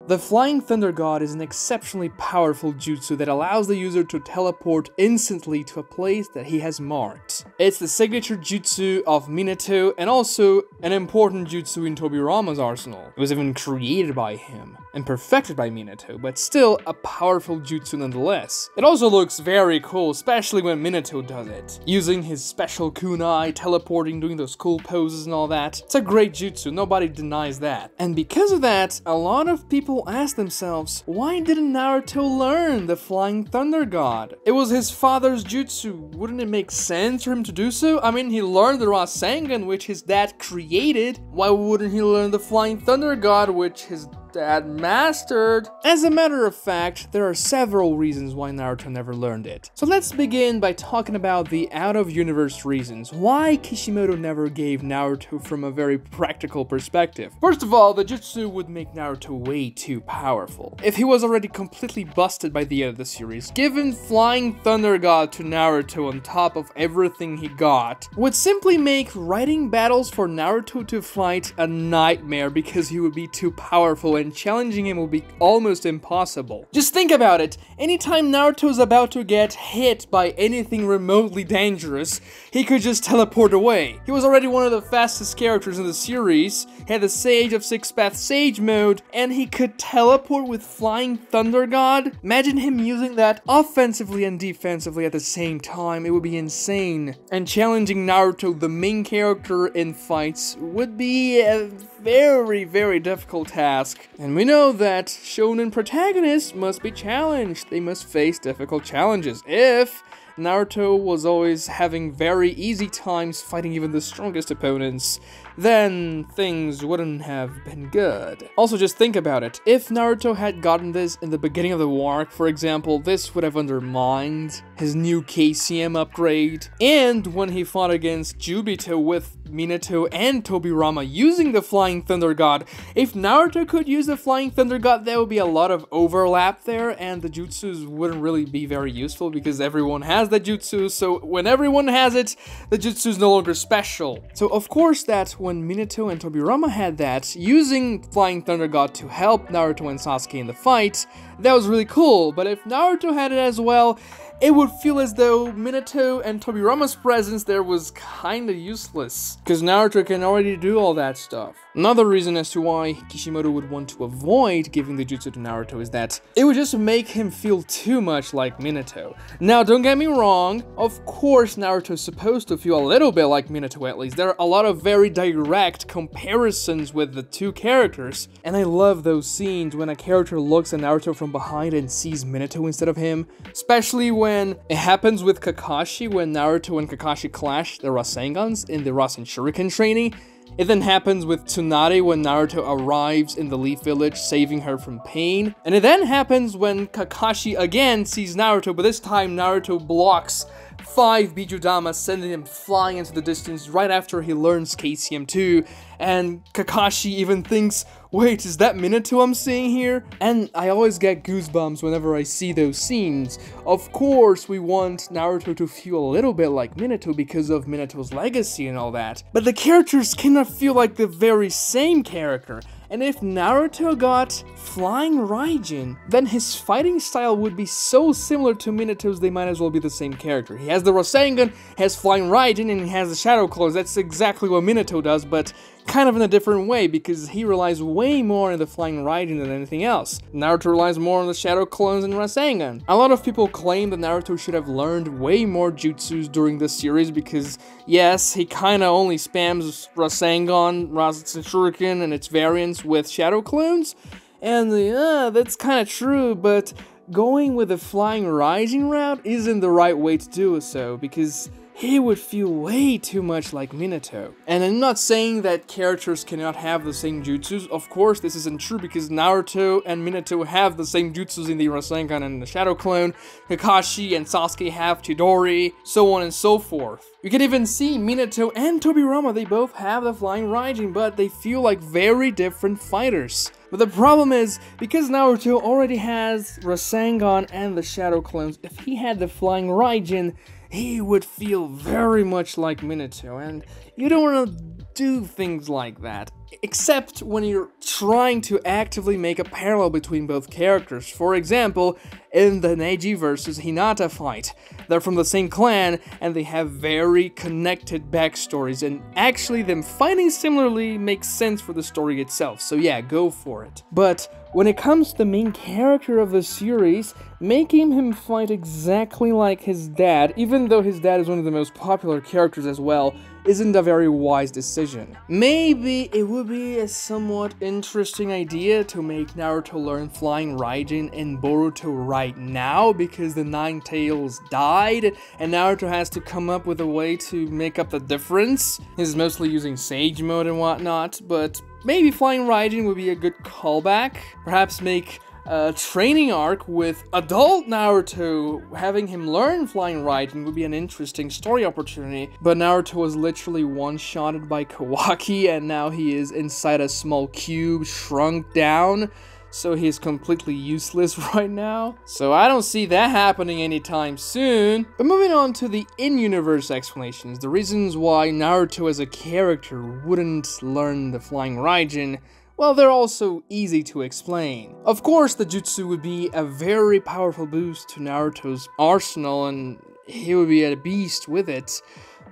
The Flying Thunder God is an exceptionally powerful jutsu that allows the user to teleport instantly to a place that he has marked. It's the signature jutsu of Minato and also an important jutsu in Tobirama's arsenal. It was even created by him and perfected by Minato, but still a powerful jutsu nonetheless. It also looks very cool, especially when Minato does it. Using his special kunai, teleporting, doing those cool poses and all that. It's a great jutsu, nobody denies that. And because of that, a lot of people ask themselves, why didn't Naruto learn the Flying Thunder God? It was his father's jutsu, wouldn't it make sense for him to do so? I mean, he learned the Rasengan, which his dad created. Why wouldn't he learn the Flying Thunder God, which his dad mastered? As a matter of fact, there are several reasons why Naruto never learned it. So let's begin by talking about the out-of-universe reasons why Kishimoto never gave Naruto from a very practical perspective. First of all, the jutsu would make Naruto way too powerful. If he was already completely busted by the end of the series, giving Flying Thunder God to Naruto on top of everything he got would simply make writing battles for Naruto to fight a nightmare because he would be too powerful and challenging him will be almost impossible. Just think about it, anytime Naruto is about to get hit by anything remotely dangerous, he could just teleport away. He was already one of the fastest characters in the series, had the Sage of Six Paths Sage mode, and he could teleport with Flying Thunder God? Imagine him using that offensively and defensively at the same time, it would be insane. And challenging Naruto, the main character in fights, would be a very difficult task. And we know that shonen protagonists must be challenged. They must face difficult challenges. If Naruto was always having very easy times fighting even the strongest opponents, then things wouldn't have been good. Also, just think about it. If Naruto had gotten this in the beginning of the arc, for example, this would have undermined his new KCM upgrade. And when he fought against Jubito with Minato and Tobirama using the Flying Thunder God, if Naruto could use the Flying Thunder God, there would be a lot of overlap there, and the jutsus wouldn't really be very useful because everyone has the jutsu, so when everyone has it, the jutsu is no longer special. So of course that when Minato and Tobirama had that, using Flying Thunder God to help Naruto and Sasuke in the fight, that was really cool, but if Naruto had it as well, it would feel as though Minato and Tobirama's presence there was kinda useless, because Naruto can already do all that stuff. Another reason as to why Kishimoto would want to avoid giving the jutsu to Naruto is that it would just make him feel too much like Minato. Now, don't get me wrong, of course Naruto is supposed to feel a little bit like Minato at least. There are a lot of very direct comparisons with the two characters, and I love those scenes when a character looks at Naruto from behind and sees Minato instead of him, especially when it happens with Kakashi when Naruto and Kakashi clash their Rasengans in the Rasen Shuriken training. It then happens with Tsunade when Naruto arrives in the Leaf Village, saving her from pain. And it then happens when Kakashi again sees Naruto, but this time Naruto blocks 5 Bijudama, sending him flying into the distance right after he learns KCM 2, and Kakashi even thinks, wait, is that Minato I'm seeing here? And I always get goosebumps whenever I see those scenes. Of course, we want Naruto to feel a little bit like Minato because of Minato's legacy and all that, but the characters cannot feel like the very same character. And if Naruto got Flying Raijin, then his fighting style would be so similar to Minato's, they might as well be the same character. He has the Rasengan, has Flying Raijin, and he has the Shadow Clones. That's exactly what Minato does, but kind of in a different way, because he relies way more on the Flying Raijin than anything else. Naruto relies more on the Shadow Clones and Rasengan. A lot of people claim that Naruto should have learned way more jutsus during this series because, yes, he kinda only spams Rasengan, Rasen Shuriken, and its variants with Shadow Clones, and that's kinda true, but going with the Flying Raijin route isn't the right way to do so, because he would feel way too much like Minato. And I'm not saying that characters cannot have the same jutsus. Of course, this isn't true because Naruto and Minato have the same jutsus in the Rasengan and the Shadow Clone. Kakashi and Sasuke have Chidori, so on and so forth. You can even see Minato and Tobirama, they both have the Flying Raijin, but they feel like very different fighters. But the problem is, because Naruto already has Rasengan and the Shadow Clones, if he had the Flying Raijin, he would feel very much like Minato, and you don't want to do things like that. except when you're trying to actively make a parallel between both characters. For example, in the Neji versus Hinata fight. They're from the same clan, and they have very connected backstories, and actually them fighting similarly makes sense for the story itself, so yeah, go for it. But when it comes to the main character of the series, making him fight exactly like his dad, even though his dad is one of the most popular characters as well, isn't a very wise decision. Maybe it would be a somewhat interesting idea to make Naruto learn Flying Raijin in Boruto right now, because the Nine Tails died, and Naruto has to come up with a way to make up the difference. He's mostly using Sage Mode and whatnot, but maybe Flying Raijin would be a good callback. Perhaps make a training arc with adult Naruto, having him learn Flying Raijin would be an interesting story opportunity, but Naruto was literally one-shotted by Kawaki, and now he is inside a small cube, shrunk down, so he's completely useless right now. So I don't see that happening anytime soon. But moving on to the in-universe explanations, the reasons why Naruto as a character wouldn't learn the Flying Raijin, well, they're also easy to explain. Of course, the jutsu would be a very powerful boost to Naruto's arsenal, and he would be a beast with it,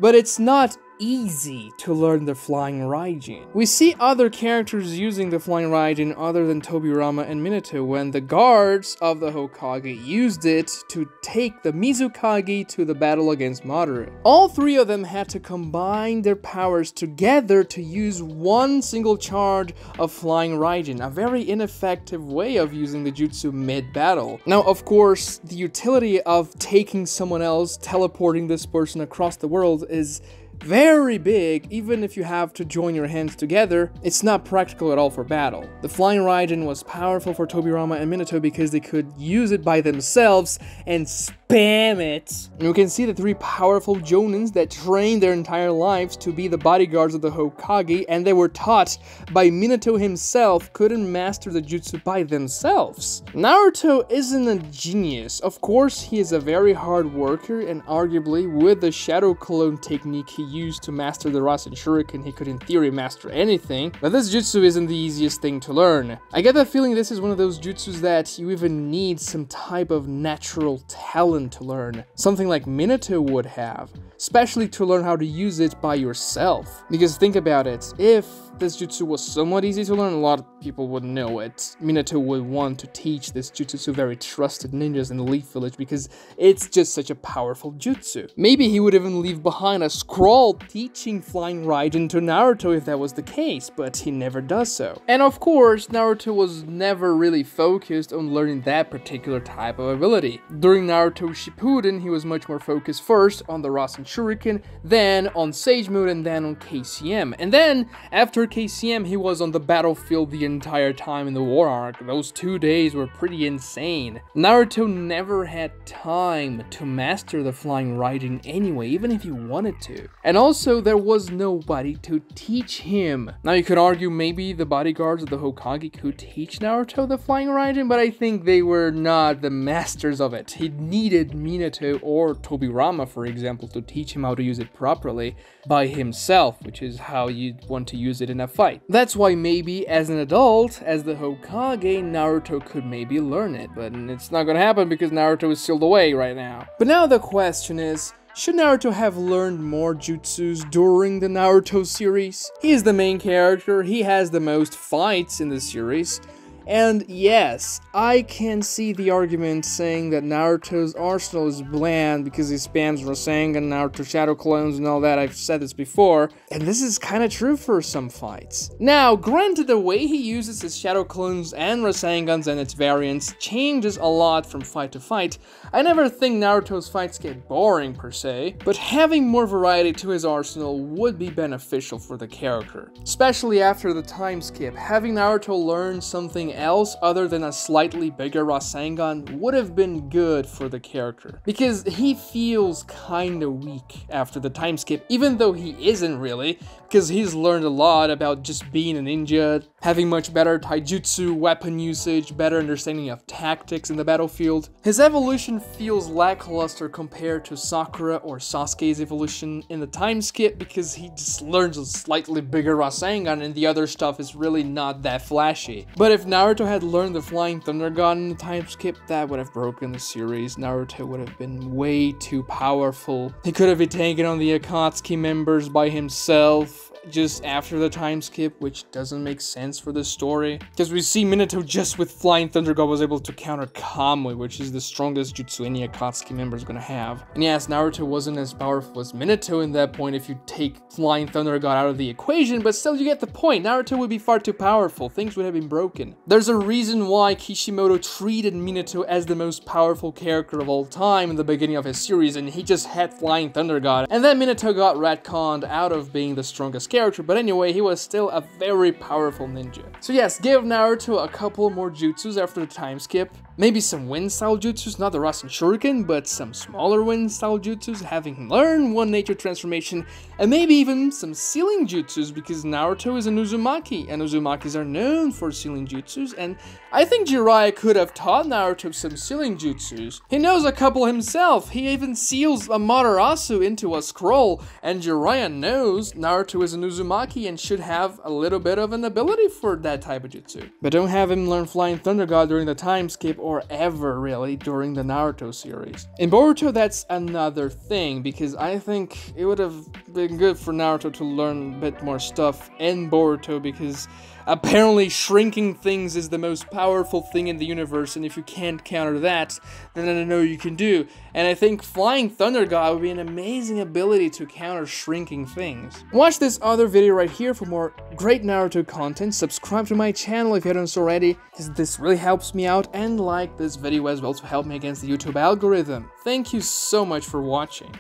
but it's not easy to learn the Flying Raijin. We see other characters using the Flying Raijin other than Tobirama and Minato when the guards of the Hokage used it to take the Mizukage to the battle against Madara. All three of them had to combine their powers together to use one single charge of Flying Raijin, a very ineffective way of using the jutsu mid-battle. Now, of course, the utility of taking someone else, teleporting this person across the world is very big. Even if you have to join your hands together, it's not practical at all for battle. The Flying Raijin was powerful for Tobirama and Minato because they could use it by themselves and spam it. And you can see the three powerful jonins that trained their entire lives to be the bodyguards of the Hokage, and they were taught by Minato himself, couldn't master the jutsu by themselves. Naruto isn't a genius. Of course, he is a very hard worker, and arguably with the Shadow Clone technique he used to master the Rasen Shuriken, he could in theory master anything, but this jutsu isn't the easiest thing to learn. I get the feeling this is one of those jutsus that you even need some type of natural talent to learn, something like Minato would have, especially to learn how to use it by yourself. Because think about it, if this jutsu was somewhat easy to learn, a lot of people would know it. Minato would want to teach this jutsu to very trusted ninjas in the Leaf Village because it's just such a powerful jutsu. Maybe he would even leave behind a scroll teaching Flying Raijin to Naruto if that was the case, but he never does so. And of course, Naruto was never really focused on learning that particular type of ability. During Naruto Shippuden, he was much more focused first on the Rasen Shuriken, then on Sage Mode, and then on KCM. And then, after KCM, he was on the battlefield the entire time in the war arc. Those 2 days were pretty insane. Naruto never had time to master the Flying Raijin anyway, even if he wanted to. And also, there was nobody to teach him. Now, you could argue maybe the bodyguards of the Hokage could teach Naruto the Flying Raijin, but I think they were not the masters of it. He needed Minato or Tobirama, for example, to teach him how to use it properly by himself, which is how you'd want to use it in a fight. That's why maybe as an adult, as the Hokage, Naruto could maybe learn it, but it's not gonna happen because Naruto is sealed away right now. But now the question is, should Naruto have learned more jutsus during the Naruto series? He is the main character, he has the most fights in the series, and yes, I can see the argument saying that Naruto's arsenal is bland because he spams Rasengan, Naruto Shadow Clones and all that. I've said this before, and this is kinda true for some fights. Now, granted, the way he uses his Shadow Clones and Rasengans and its variants changes a lot from fight to fight. I never think Naruto's fights get boring per se, but having more variety to his arsenal would be beneficial for the character. Especially after the time skip, having Naruto learn something else other than a slightly bigger Rasengan would have been good for the character, because he feels kinda weak after the time skip, even though he isn't really, because he's learned a lot about just being a ninja, having much better taijutsu, weapon usage, better understanding of tactics in the battlefield. His evolution feels lackluster compared to Sakura or Sasuke's evolution in the time skip because he just learns a slightly bigger Rasengan and the other stuff is really not that flashy. But if Naruto had learned the Flying Thunder God in the time skip, that would have broken the series. Naruto would have been way too powerful. He could have been taken on the Akatsuki members by himself just after the time skip, which doesn't make sense for the story. Because we see Minato just with Flying Thunder God was able to counter Kamui, which is the strongest jutsu any Akatsuki member is gonna have. And yes, Naruto wasn't as powerful as Minato in that point if you take Flying Thunder God out of the equation, but still you get the point. Naruto would be far too powerful. Things would have been broken. There's a reason why Kishimoto treated Minato as the most powerful character of all time in the beginning of his series, and he just had Flying Thunder God. And then Minato got retconned out of being the strongest character, but anyway, he was still a very powerful ninja. So yes, give Naruto a couple more jutsus after the time skip. Maybe some wind-style jutsus, not the Rasen Shuriken, but some smaller wind-style jutsus, having learned one nature transformation, and maybe even some sealing jutsus, because Naruto is an Uzumaki, and Uzumakis are known for sealing jutsus, and I think Jiraiya could have taught Naruto some sealing jutsus. He knows a couple himself, he even seals Amaterasu into a scroll, and Jiraiya knows Naruto is an Uzumaki and should have a little bit of an ability for that type of jutsu. But don't have him learn Flying Thunder God during the time skip, or ever really during the Naruto series. In Boruto, that's another thing, because I think it would have been good for Naruto to learn a bit more stuff in Boruto, because apparently shrinking things is the most powerful thing in the universe, and if you can't counter that, then I don't know what you can do. And I think Flying Thunder God would be an amazing ability to counter shrinking things. Watch this other video right here for more great Naruto content. Subscribe to my channel if you haven't already, because this really helps me out, and like this video as well to help me against the YouTube algorithm. Thank you so much for watching.